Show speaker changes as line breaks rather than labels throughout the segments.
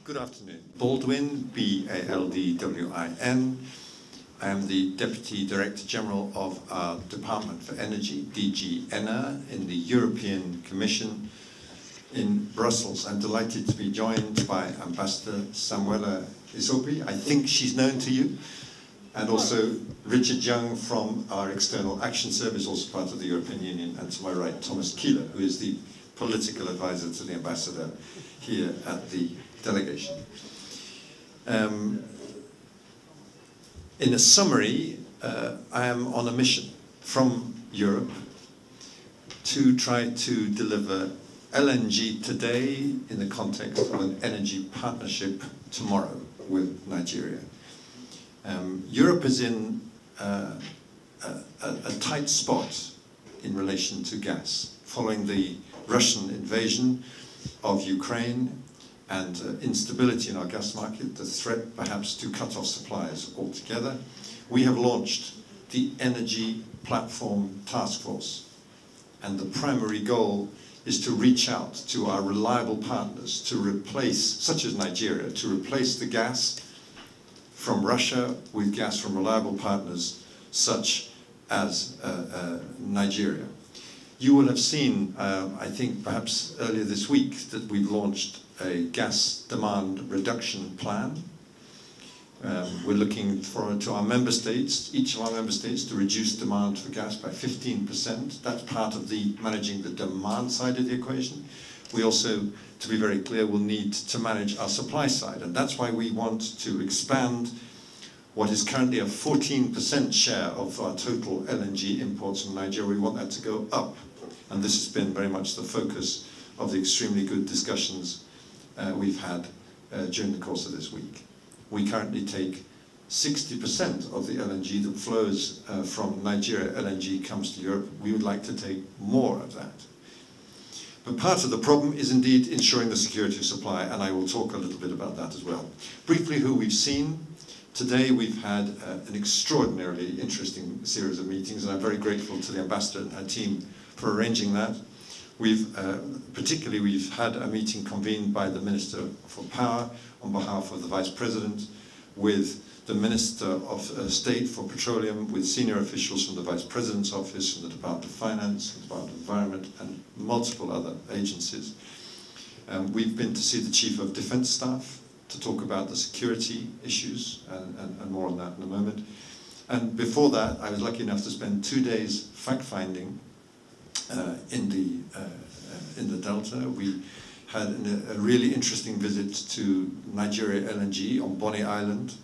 Good afternoon. Baldwin, B-A-L-D-W-I-N. I am the Deputy Director General of our Department for Energy, DG ENER, in the European Commission in Brussels. I'm delighted to be joined by Ambassador Samuela Isopi. I think she's known to you. And also Richard Young from our External Action Service, also part of the European Union. And to my right, Thomas Keeler, who is the political advisor to the ambassador here at the delegation. In a summary, I am on a mission from Europe to try to deliver LNG today in the context of an energy partnership tomorrow with Nigeria. Europe is in a tight spot in relation to gas, following the Russian invasion of Ukraine and instability in our gas market, the threat perhaps to cut off supplies altogether. We have launched the Energy Platform Task Force, and the primary goal is to reach out to our reliable partners to replace, such as Nigeria, to replace the gas from Russia with gas from reliable partners such as Nigeria. You will have seen, I think perhaps earlier this week, that we've launched a gas demand reduction plan. We're looking to our member states, each of our member states, to reduce demand for gas by 15%. That's part of the managing the demand side of the equation. We also, to be very clear, will need to manage our supply side, and that's why we want to expand what is currently a 14% share of our total LNG imports from Nigeria. We want that to go up, and this has been very much the focus of the extremely good discussions we've had during the course of this week. We currently take 60% of the LNG that flows from Nigeria. LNG comes to Europe. We would like to take more of that. But part of the problem is indeed ensuring the security of supply, and I will talk a little bit about that as well. Briefly, who we've seen. Today we've had an extraordinarily interesting series of meetings, and I'm very grateful to the ambassador and her team for arranging that. Particularly we've had a meeting convened by the Minister for Power on behalf of the Vice President, with the Minister of State for Petroleum, with senior officials from the Vice President's office, from the Department of Finance, the Department of Environment, and multiple other agencies. We've been to see the Chief of Defence Staff to talk about the security issues, and more on that in a moment. And before that, I was lucky enough to spend 2 days fact-finding in the Delta. We had a really interesting visit to Nigeria LNG on Bonny Island.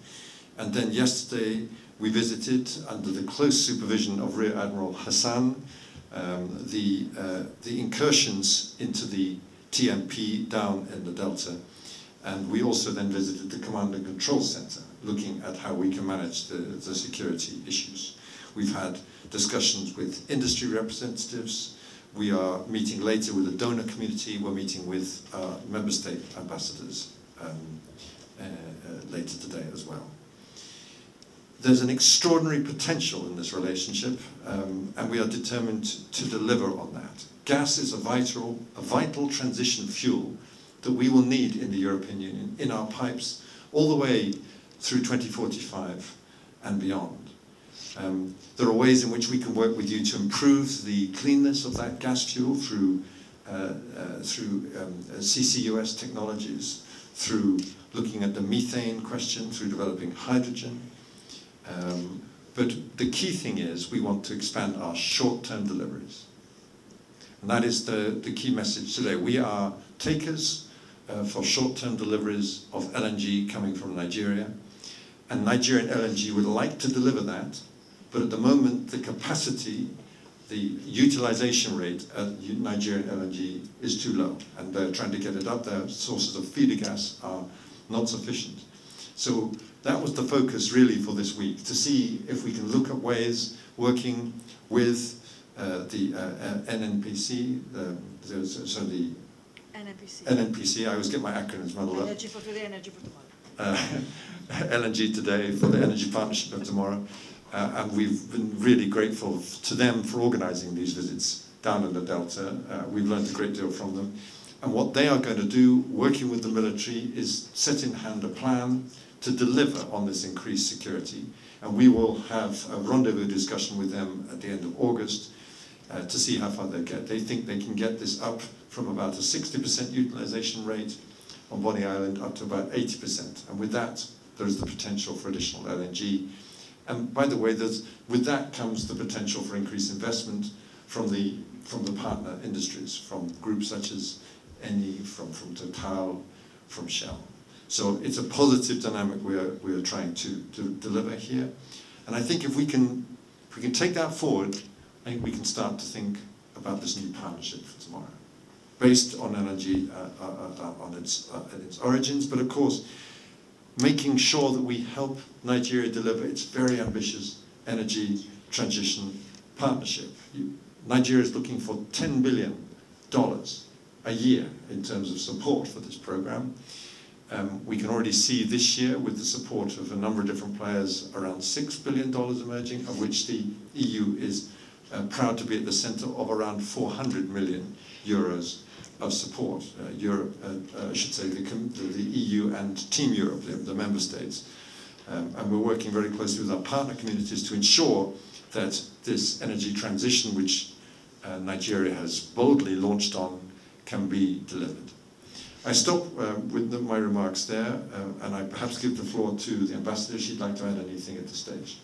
And then yesterday we visited, under the close supervision of Rear Admiral Hassan, the incursions into the TMP down in the Delta. And we also then visited the Command and Control Center, looking at how we can manage the security issues. We've had discussions with industry representatives. We are meeting later with the donor community. We're meeting with member state ambassadors later today as well. There's an extraordinary potential in this relationship, and we are determined to deliver on that. Gas is a vital transition fuel that we will need in the European Union, in our pipes, all the way through 2045 and beyond. There are ways in which we can work with you to improve the cleanness of that gas fuel through CCUS technologies, through looking at the methane question, through developing hydrogen. But the key thing is we want to expand our short-term deliveries. And that is the key message today. We are takers for short-term deliveries of LNG coming from Nigeria. And Nigerian LNG would like to deliver that, but at the moment the capacity, the utilization rate at Nigerian LNG is too low, and they're trying to get it up. Their sources of feeder gas are not sufficient. So that was the focus really for this week, to see if we can look at ways working with the NNPC, NNPC, I always get my acronyms muddled up.
Energy for today, energy for tomorrow.
LNG today for the Energy Partnership of tomorrow. And we've been really grateful to them for organizing these visits down in the Delta. We've learned a great deal from them. And what they are going to do, working with the military, is set in hand a plan to deliver on this increased security. And we will have a rendezvous discussion with them at the end of August to see how far they get. They think they can get this up from about a 60% utilization rate on Bonny Island up to about 80%. And with that, there's the potential for additional LNG. And by the way, with that comes the potential for increased investment from the partner industries, from groups such as Eni, from Total, from Shell. So it's a positive dynamic we are trying to deliver here. And I think if we can take that forward, I think we can start to think about this new partnership for tomorrow, based on energy, on its origins, but of course, making sure that we help Nigeria deliver its very ambitious energy transition partnership. Nigeria is looking for $10 billion a year in terms of support for this program. We can already see this year, with the support of a number of different players, around $6 billion emerging, of which the EU is proud to be at the center of around 400 million euros of support. Europe, I should say, the EU and Team Europe, the member states. And we're working very closely with our partner communities to ensure that this energy transition, which Nigeria has boldly launched on, can be delivered. I stop with my remarks there, and I perhaps give the floor to the ambassador if she'd like to add anything at this stage.